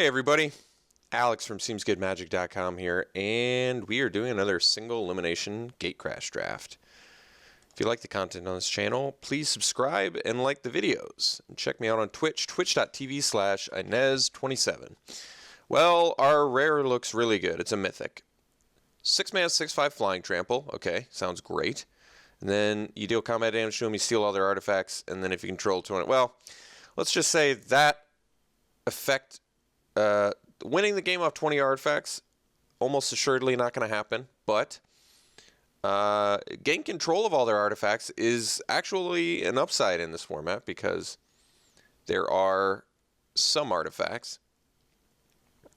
Hey everybody, Alex from SeemsGoodMagic.com here, and we are doing another single elimination Gatecrash draft. If you like the content on this channel, please subscribe and like the videos. And check me out on Twitch, twitch.tv/Inez27. Well, our rare looks really good. It's a mythic. 6 mana, 6/5 flying trample. Okay, sounds great. And then you deal combat damage to them, you steal all their artifacts, and then if you control 20... Well, let's just say that effect... winning the game off 20 artifacts, almost assuredly not going to happen, but getting control of all their artifacts is actually an upside in this format because there are some artifacts,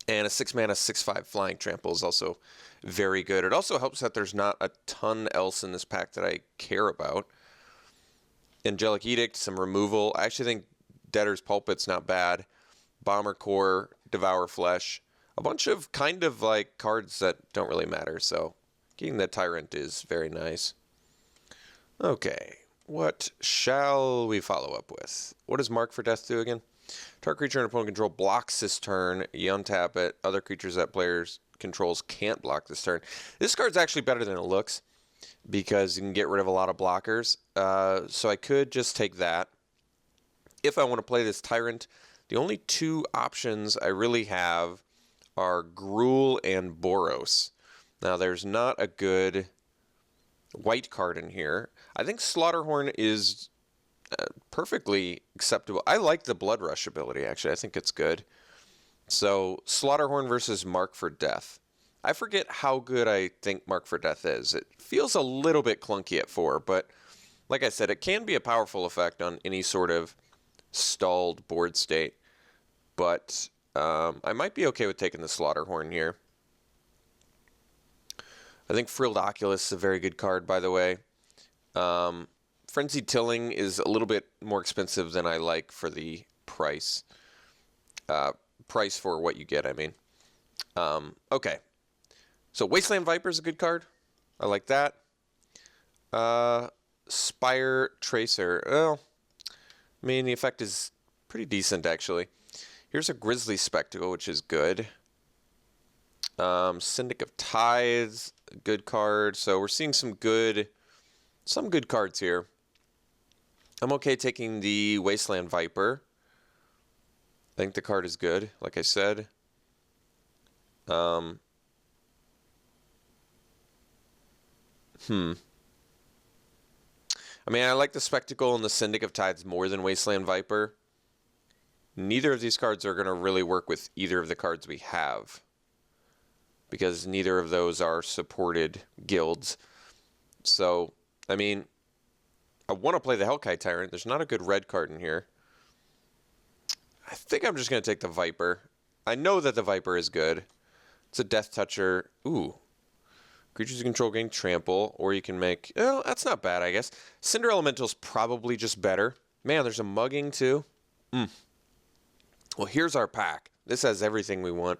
and a 6 mana 6/5 flying trample is also very good. It also helps that there's not a ton else in this pack that I care about. Angelic Edict, some removal. I actually think Debtor's Pulpit's not bad. Bomber Core, Devour Flesh, a bunch of kind of like cards that don't really matter, so getting the Tyrant is very nice. Okay, what shall we follow up with? What does Mark for Death do again? Target creature and opponent control blocks this turn, you untap it, other creatures that players controls can't block this turn. This card's actually better than it looks because you can get rid of a lot of blockers, so I could just take that. If I want to play this Tyrant, the only two options I really have are Gruul and Boros. Now, there's not a good white card in here. I think Slaughterhorn is perfectly acceptable. I like the Blood Rush ability, actually. I think it's good. So, Slaughterhorn versus Mark for Death. I forget how good I think Mark for Death is. It feels a little bit clunky at 4, but like I said, it can be a powerful effect on any sort of stalled board state. But I might be okay with taking the Slaughterhorn here. I think Frilled Oculus is a very good card, by the way. Frenzied Tilling is a little bit more expensive than I like for the price. Price for what you get, I mean. Okay. So Wasteland Viper is a good card. I like that. Spire Tracer. Well, I mean, the effect is pretty decent, actually. Here's a Grizzly Spectacle, which is good. Syndic of Tides, good card. So we're seeing some good cards here. I'm okay taking the Wasteland Viper. I think the card is good, like I said. I mean, I like the Spectacle and the Syndic of Tides more than Wasteland Viper. Neither of these cards are going to really work with either of the cards we have, because neither of those are supported guilds. So, I mean, I want to play the Hellkite Tyrant. There's not a good red card in here. I think I'm just going to take the Viper. I know that the Viper is good. It's a Death Toucher. Ooh. Creatures you control gain trample, or you can make... Oh, that's not bad, I guess. Cinder Elemental's probably just better. Man, there's a Mugging, too. Well, here's our pack. This has everything we want.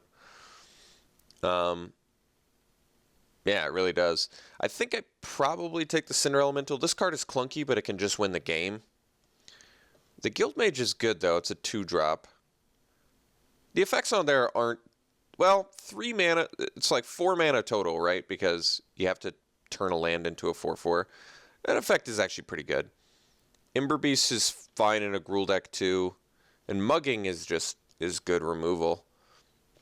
Yeah, it really does. I think I probably take the Cinder Elemental. This card is clunky, but it can just win the game. The Guild Mage is good, though. It's a 2-drop. The effects on there aren't... Well, 3 mana... It's like 4 mana total, right? Because you have to turn a land into a 4/4. That effect is actually pretty good. Ember Beast is fine in a Gruul deck, too. And Mugging is good removal.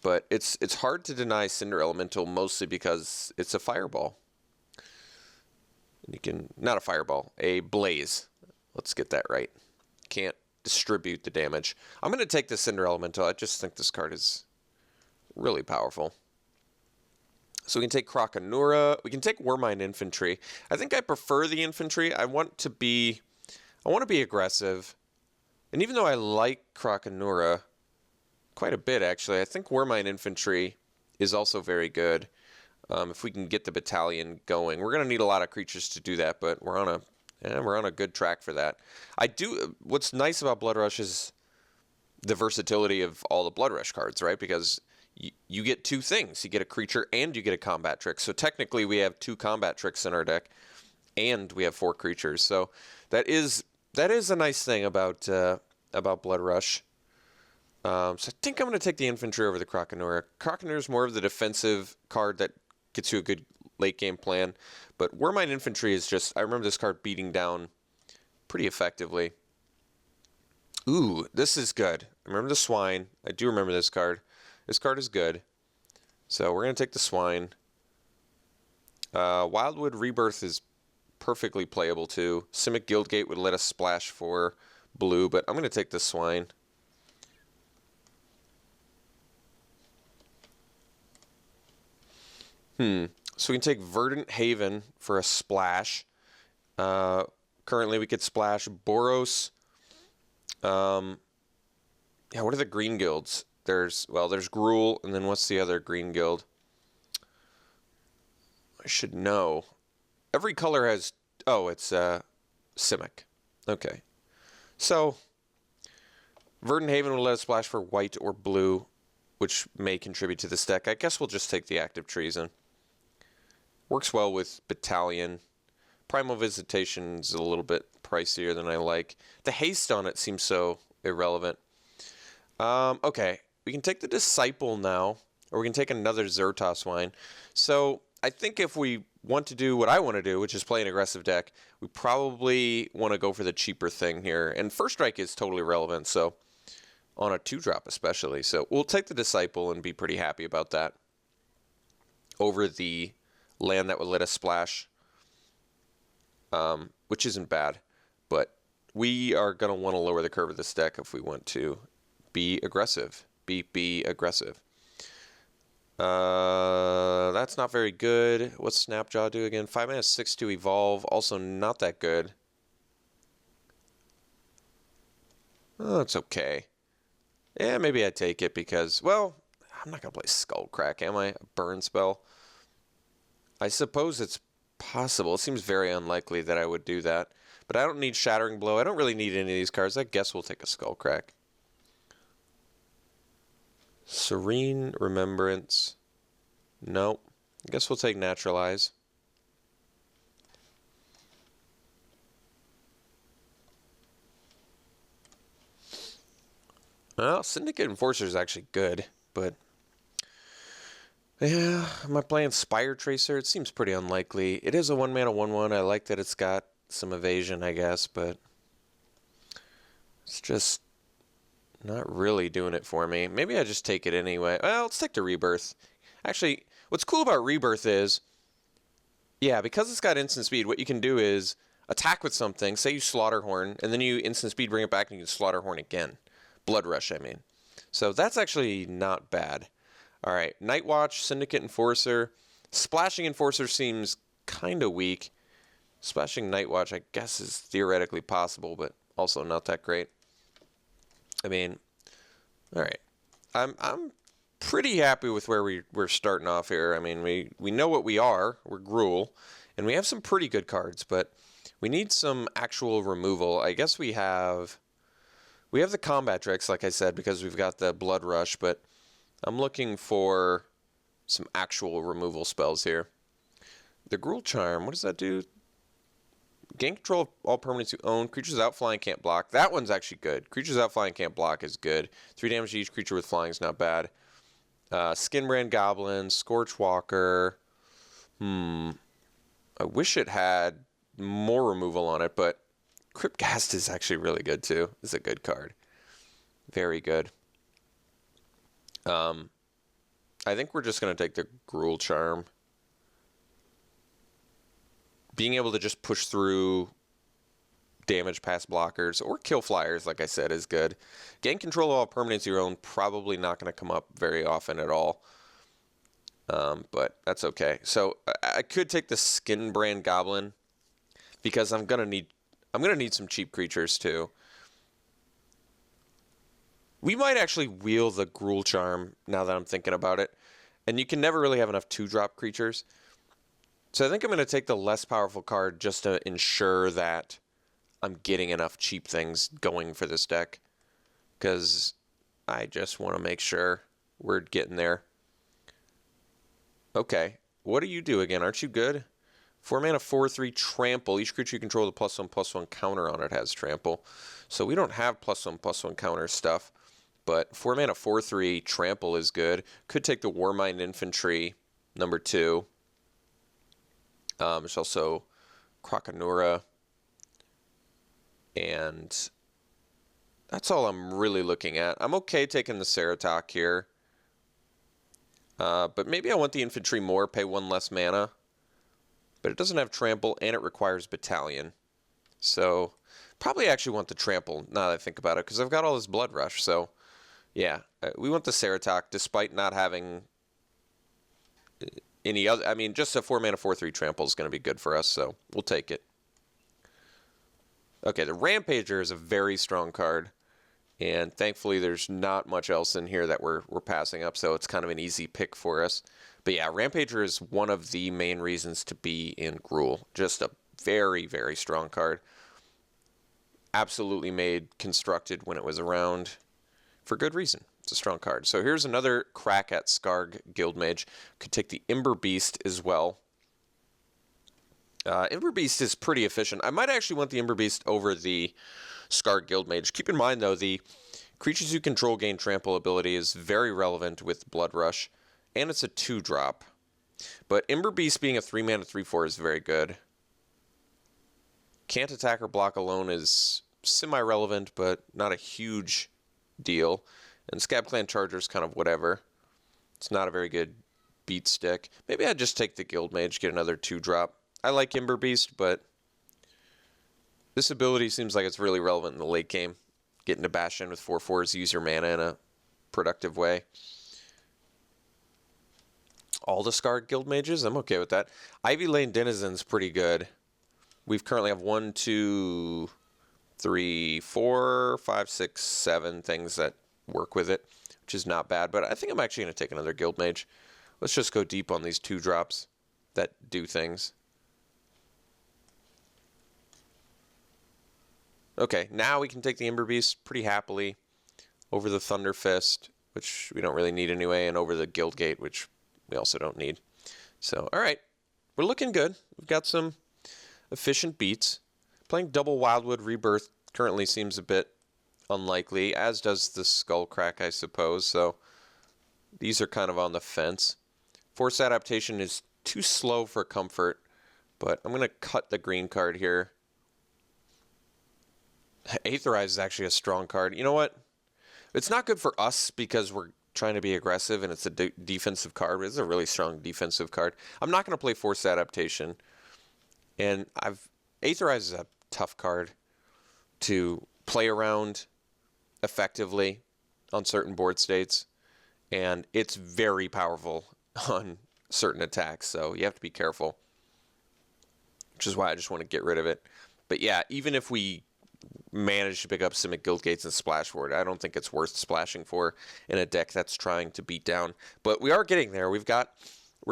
But it's hard to deny Cinder Elemental, mostly because it's a Fireball. And you can... Not a Fireball. A Blaze. Let's get that right. Can't distribute the damage. I'm going to take the Cinder Elemental. I just think this card is really powerful. So we can take Croconura. We can take Warmind Infantry. I think I prefer the Infantry. I want to be aggressive. And even though I like Croconura quite a bit, actually, I think Warmind Infantry is also very good. If we can get the battalion going, we're going to need a lot of creatures to do that, but we're on a good track for that. What's nice about Blood Rush is the versatility of all the Blood Rush cards, right? Because you get two things. You get a creature and you get a combat trick. So technically we have 2 combat tricks in our deck and we have 4 creatures. So that is a nice thing about Blood Rush. So I think I'm going to take the infantry over the Croconora. Croconora is more of the defensive card that gets you a good late game plan. But Warmine Infantry is just, I remember this card beating down pretty effectively. Ooh, this is good. I remember the Swine. I do remember this card. This card is good. So we're going to take the Swine. Wildwood Rebirth is perfectly playable too. Simic Guildgate would let us splash for blue, but I'm going to take the Swine. So we can take Verdant Haven for a splash. Currently we could splash Boros. Yeah, what are the green guilds? There's Gruul, and then what's the other green guild? I should know. Every color has... Oh, it's Simic. Okay. So, Verdant Haven will let us splash for white or blue, which may contribute to this deck. I guess we'll just take the Active Treason. Works well with Battalion. Primal Visitation is a little bit pricier than I like. The haste on it seems so irrelevant. Okay, we can take the Disciple now, or we can take another Xertos wine. So I think if we want to do what I want to do, which is play an aggressive deck, we probably want to go for the cheaper thing here. And First Strike is totally relevant, so on a 2-drop especially. So we'll take the Disciple and be pretty happy about that over the land that would let us splash, which isn't bad. But we are going to want to lower the curve of this deck if we want to be aggressive. Be aggressive. That's not very good. What's Snapjaw do again? 5 mana 6 to evolve. Also not that good. Oh, it's okay. Yeah, maybe I take it because, well, I'm not going to play Skullcrack, am I? A burn spell. I suppose it's possible. It seems very unlikely that I would do that. But I don't need Shattering Blow. I don't really need any of these cards. I guess we'll take a Skullcrack. Serene Remembrance. Nope. I guess we'll take Naturalize. Well, Syndicate Enforcer is actually good, but yeah, am I playing Spire Tracer? It seems pretty unlikely. It is a 1-mana 1/1. I like that it's got some evasion, I guess, but it's just not really doing it for me. Maybe I just take it anyway. Well, let's take the Rebirth. Actually, what's cool about Rebirth is, yeah, because it's got instant speed, what you can do is attack with something. Say you Slaughterhorn, and then you instant speed bring it back and you can Slaughterhorn again. Blood Rush, I mean. So that's actually not bad. All right, Night Watch, Syndicate Enforcer. Splashing Enforcer seems kind of weak. Splashing Night Watch, I guess, is theoretically possible, but also not that great. I mean, all right. I'm pretty happy with where we're starting off here. I mean, we know what we are. We're Gruul, and we have some pretty good cards, but we need some actual removal. I guess we have the Combat Tricks, like I said, because we've got the Blood Rush, but I'm looking for some actual removal spells here. The Gruul Charm, what does that do? Gain control of all permanents you own. Creatures without flying can't block. That one's actually good. Creatures without flying can't block is good. 3 damage to each creature with flying is not bad. Skinbrand Goblin, Scorchwalker. I wish it had more removal on it, but Cryptghast is actually really good too. It's a good card. Very good. I think we're just going to take the Gruul Charm. Being able to just push through damage past blockers or kill flyers, like I said, is good. Gain control of all permanents you own, probably not going to come up very often at all. But that's okay. So I could take the Skinbrand Goblin because I'm gonna need some cheap creatures too. We might actually wheel the Gruul Charm now that I'm thinking about it. And you can never really have enough 2-drop creatures. So I think I'm going to take the less powerful card just to ensure that I'm getting enough cheap things going for this deck. Because I just want to make sure we're getting there. Okay, what do you do again? Aren't you good? 4 mana 4/3 trample. Each creature you control with a +1/+1 counter on it has trample. So we don't have +1/+1 counter stuff. But 4 mana 4/3 trample is good. Could take the Warmind Infantry number 2. There's also Krakenura. And that's all I'm really looking at. I'm okay taking the Ceratok here. But maybe I want the infantry more, pay 1 less mana. But it doesn't have trample, and it requires battalion. So probably actually want the trample, now that I think about it, because I've got all this blood rush. So yeah, we want the Ceratok, despite not having any other. I mean, just a 4 mana 4/3 trample is going to be good for us, so we'll take it. Okay, the Rampager is a very strong card, and thankfully there's not much else in here that we're passing up, so it's kind of an easy pick for us. But yeah, Rampager is one of the main reasons to be in Gruul. Just a very, very strong card. Absolutely made constructed when it was around for good reason. It's a strong card. So here's another crack at Skarg Guildmage. Could take the Ember Beast as well. Ember Beast is pretty efficient. I might actually want the Ember Beast over the Skarg Guildmage. Keep in mind, though, the creatures you control gain trample ability is very relevant with Blood Rush, and it's a 2-drop. But Ember Beast being a 3 mana 3/4 is very good. Can't attack or block alone is semi-relevant, but not a huge deal. And Scab Clan Charger is kind of whatever. It's not a very good beat stick. Maybe I'd just take the Guildmage, get another 2-drop. I like Ember Beast, but this ability seems like it's really relevant in the late game. Getting to bash in with 4/4s, use your mana in a productive way. All the Skarg Guildmages, I'm okay with that. Ivy Lane Denizen's pretty good. We currently have 1, 2, 3, 4, 5, 6, 7 things that work with it, which is not bad. But I think I'm actually going to take another Guildmage. Let's just go deep on these 2-drops that do things. Okay, now we can take the Ember Beast pretty happily over the Thunder Fist, which we don't really need anyway, and over the Guildgate, which we also don't need. So, all right, we're looking good. We've got some efficient beats. Playing double Wildwood Rebirth currently seems a bit unlikely, as does the Skullcrack, I suppose. So these are kind of on the fence. Force Adaptation is too slow for comfort, but I'm going to cut the green card here. Aetherize is actually a strong card. You know what? It's not good for us because we're trying to be aggressive and it's a defensive card, but it's a really strong defensive card. I'm not going to play Force Adaptation. And Aetherize is a tough card to play around effectively on certain board states, and it's very powerful on certain attacks, so you have to be careful, which is why I just want to get rid of it. But yeah, even if we manage to pick up Simic Guildgates and splash for it, I don't think it's worth splashing for in a deck that's trying to beat down. But we are getting there. We're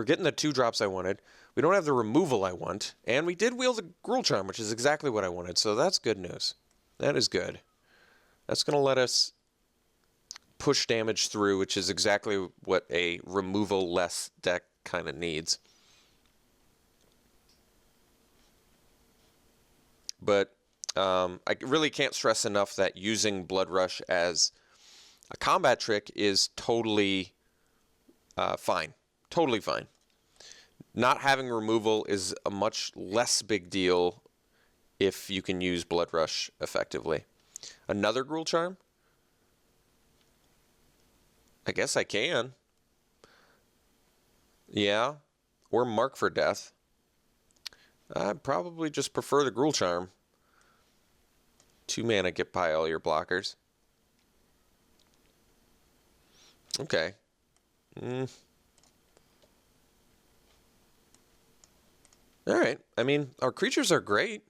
getting the 2-drops I wanted. We don't have the removal I want, and we did wield the Gruul Charm, which is exactly what I wanted, so that's good news. That is good. That's going to let us push damage through, which is exactly what a removal-less deck kind of needs. But I really can't stress enough that using Blood Rush as a combat trick is totally fine. Totally fine. Not having removal is a much less big deal if you can use Blood Rush effectively. Another Gruul Charm? I guess I can. Yeah. Or Mark for Death. I'd probably just prefer the Gruul Charm. 2 mana, get by all your blockers. Okay. Alright. I mean, our creatures are great.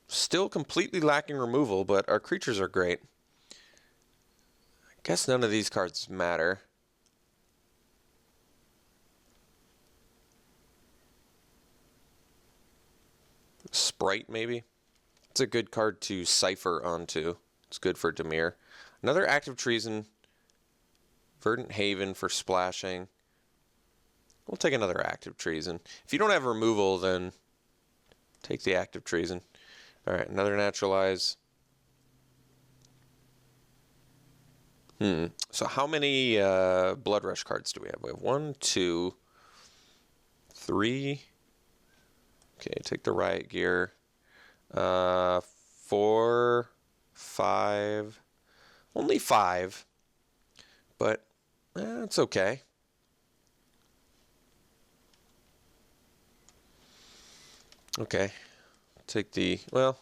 Still completely lacking removal, but our creatures are great. I guess none of these cards matter. Sprite, maybe? It's a good card to cipher onto. It's good for Dimir. Another Active Treason. Verdant Haven for splashing. We'll take another Active Treason. If you don't have removal, then take the Active Treason. Alright, another Naturalize. So how many Blood Rush cards do we have? We have 1, 2, 3. Okay, take the Riot Gear. 4, 5. Only 5. But it's okay. Okay. Take the... Well,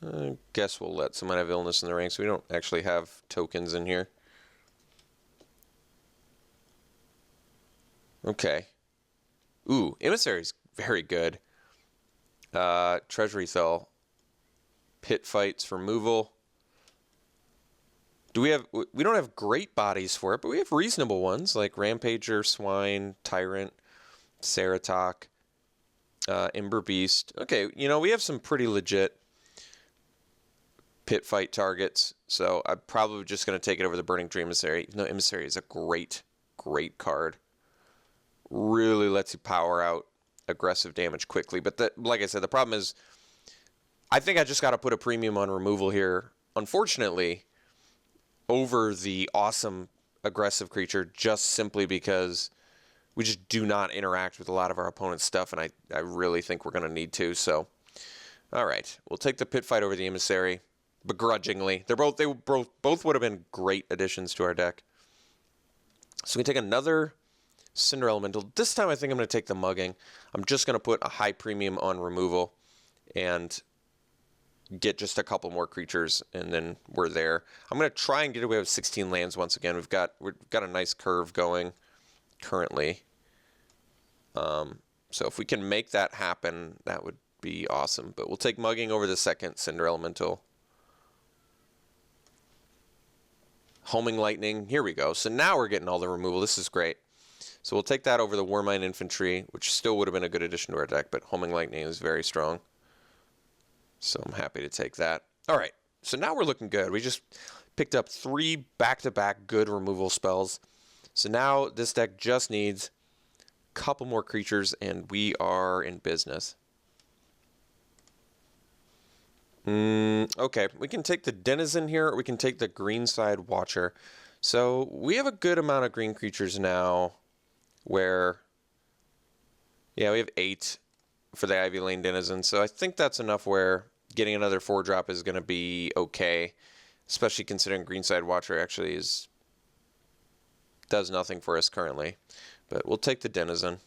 I guess we'll let someone have Illness in the ranks. We don't actually have tokens in here. Okay. Ooh, Emissary's very good. Treasury Cell. Pit Fights, removal. We don't have great bodies for it, but we have reasonable ones like Rampager, Swine, Tyrant, Ceratok, Ember Beast. Okay, we have some pretty legit pit fight targets, so I'm probably just going to take it over the Burning Dream Emissary. Even though Emissary is a great card. Really lets you power out aggressive damage quickly. But like I said, the problem is I think I just got to put a premium on removal here, unfortunately, over the awesome aggressive creature, just simply because we just do not interact with a lot of our opponent's stuff, and I really think we're going to need to. So, all right, we'll take the Pit Fight over the Emissary, begrudgingly. They both would have been great additions to our deck. So we can take another Cinder Elemental. This time I think I'm going to take the Mugging. I'm just going to put a high premium on removal and get just a couple more creatures, and then we're there. I'm going to try and get away with 16 lands once again. We've got a nice curve going currently. So if we can make that happen, that would be awesome. But we'll take Mugging over the second Cinder Elemental. Homing Lightning. Here we go. So now we're getting all the removal. This is great. So we'll take that over the Warmine Infantry, which still would have been a good addition to our deck, but Homing Lightning is very strong. So I'm happy to take that. All right, so now we're looking good. We just picked up 3 back-to-back good removal spells. So now this deck just needs a couple more creatures, and we are in business. Okay, we can take the Denizen here, or we can take the Greenside Watcher. So we have a good amount of green creatures now where, yeah, we have 8 for the Ivy Lane Denizen. So I think that's enough where getting another 4-drop is going to be okay, especially considering Greenside Watcher actually does nothing for us currently. But we'll take the Denizen.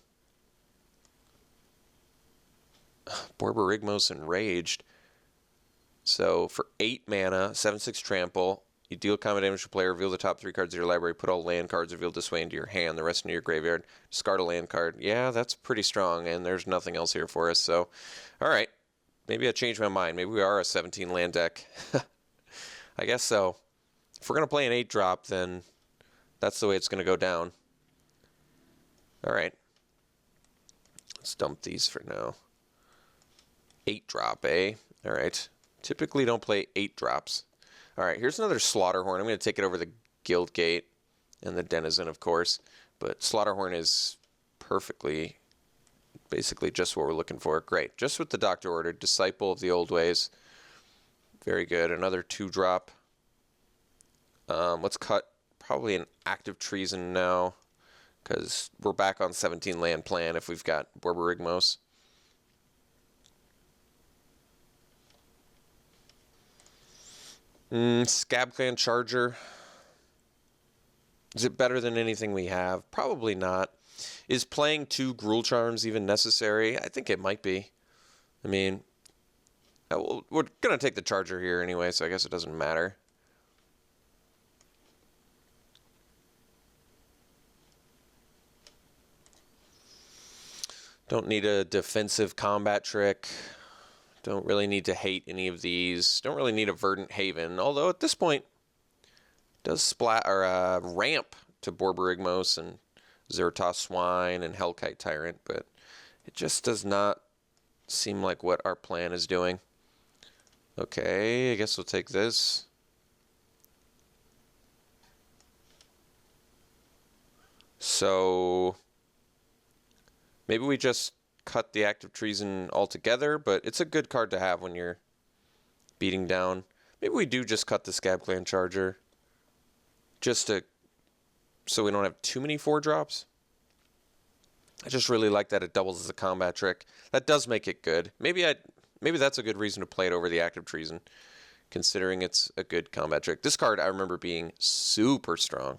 Borborygmos Enraged. So for 8 mana, 7/6 trample, you deal combat damage to player, reveal the top 3 cards of your library, put all land cards revealed this way into your hand, the rest into your graveyard, discard a land card. Yeah, that's pretty strong, and there's nothing else here for us. So, all right, maybe I changed my mind. Maybe we are a 17 land deck. I guess so. If we're going to play an 8-drop, then that's the way it's going to go down. All right. Let's dump these for now. 8-drop, eh? All right. Typically don't play 8-drops. All right, here's another Slaughterhorn. I'm going to take it over the Guildgate and the Denizen, of course. But Slaughterhorn is perfectly, basically just what we're looking for. Great. Just what the Doctor ordered. Disciple of the Old Ways. Very good. Another 2-drop. Let's cut probably an Active Treason now, because we're back on 17 land plan if we've got Borborygmos. Scab Clan Charger. Is it better than anything we have? Probably not. Is playing 2 Gruul Charms even necessary? I think it might be. I mean, we're going to take the Charger here anyway, so I guess it doesn't matter. Don't need a defensive combat trick. Don't really need to hate any of these. Don't really need a Verdant Haven, although at this point it does splat or ramp to Borborygmos and Zertos Swine and Hellkite Tyrant, but it just does not seem like what our plan is doing. Okay, I guess we'll take this. So maybe we just cut the Active Treason altogether, but it's a good card to have when you're beating down. Maybe we do just cut the Scab Clan Charger. just to, so we don't have too many 4-drops. I just really like that it doubles as a combat trick. That does make it good. Maybe that's a good reason to play it over the Active Treason, considering it's a good combat trick. This card I remember being super strong.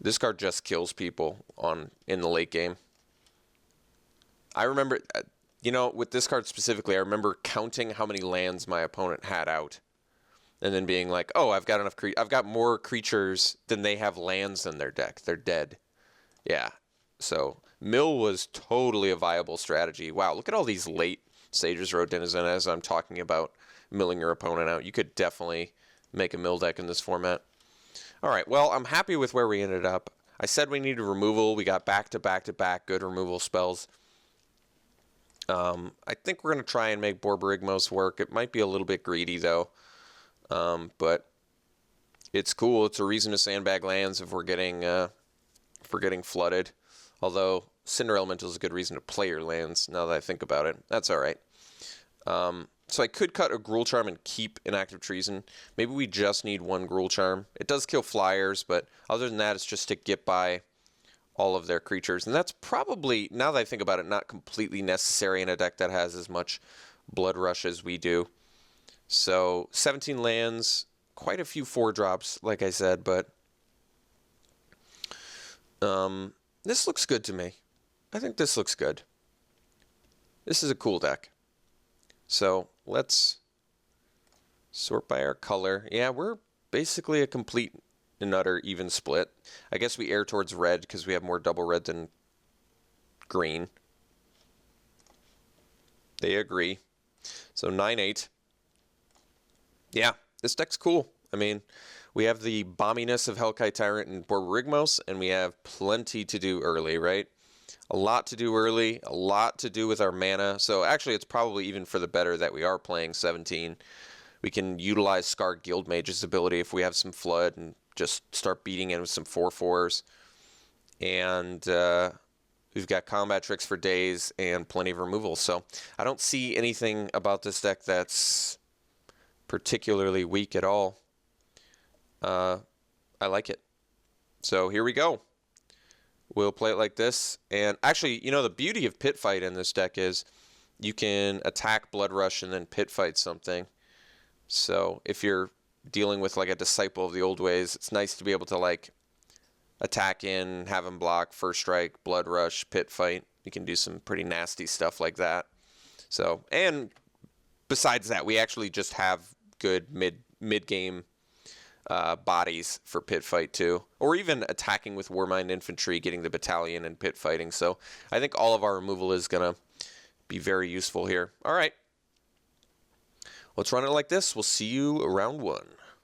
This card just kills people in the late game. I remember, you know, with this card specifically, I remember counting how many lands my opponent had out, and then being like, "Oh, I've got enough. I've got more creatures than they have lands in their deck. They're dead." Yeah. So mill was totally a viable strategy. Wow, look at all these late Sage's Road Denizen as I'm talking about milling your opponent out. You could definitely make a mill deck in this format. All right, well, I'm happy with where we ended up. I said we needed removal. We got back-to-back-to-back good removal spells. I think we're going to try and make Borborygmos work. It might be a little bit greedy, though. But it's cool. It's a reason to sandbag lands if we're getting flooded. Although Cinder Elemental is a good reason to play your lands, now that I think about it. That's all right. So I could cut a Gruul Charm and keep an Active Treason. Maybe we just need one Gruul Charm. It does kill flyers, but other than that, it's just to get by all of their creatures. And that's probably, now that I think about it, not completely necessary in a deck that has as much Blood Rush as we do. So 17 lands, quite a few 4-drops, like I said, but this looks good to me. I think this looks good. This is a cool deck. So let's sort by our color. Yeah, we're basically a complete and utter even split. I guess we err towards red because we have more double red than green. They agree. So 9-8. Yeah, this deck's cool. I mean, we have the bomminess of Hellkite Tyrant and Borborygmos, and we have plenty to do early, right? A lot to do early, a lot to do with our mana. So actually, it's probably even for the better that we are playing 17. We can utilize Scarred Guildmage's ability if we have some flood and just start beating in with some 4/4s. And we've got combat tricks for days and plenty of removal. So I don't see anything about this deck that's particularly weak at all. I like it. So here we go. We'll play it like this. And actually, you know, the beauty of Pit Fight in this deck is you can attack Blood Rush and then Pit Fight something. So if you're dealing with like a Disciple of the Old Ways, it's nice to be able to like attack in, have him block, First Strike, Blood Rush, Pit Fight. You can do some pretty nasty stuff like that. So, and besides that, we actually just have good mid-game bodies for Pit Fight too, or even attacking with Warmind Infantry, getting the battalion and pit fighting. So I think all of our removal is gonna be very useful here. All right, let's run it like this. We'll see you round 1.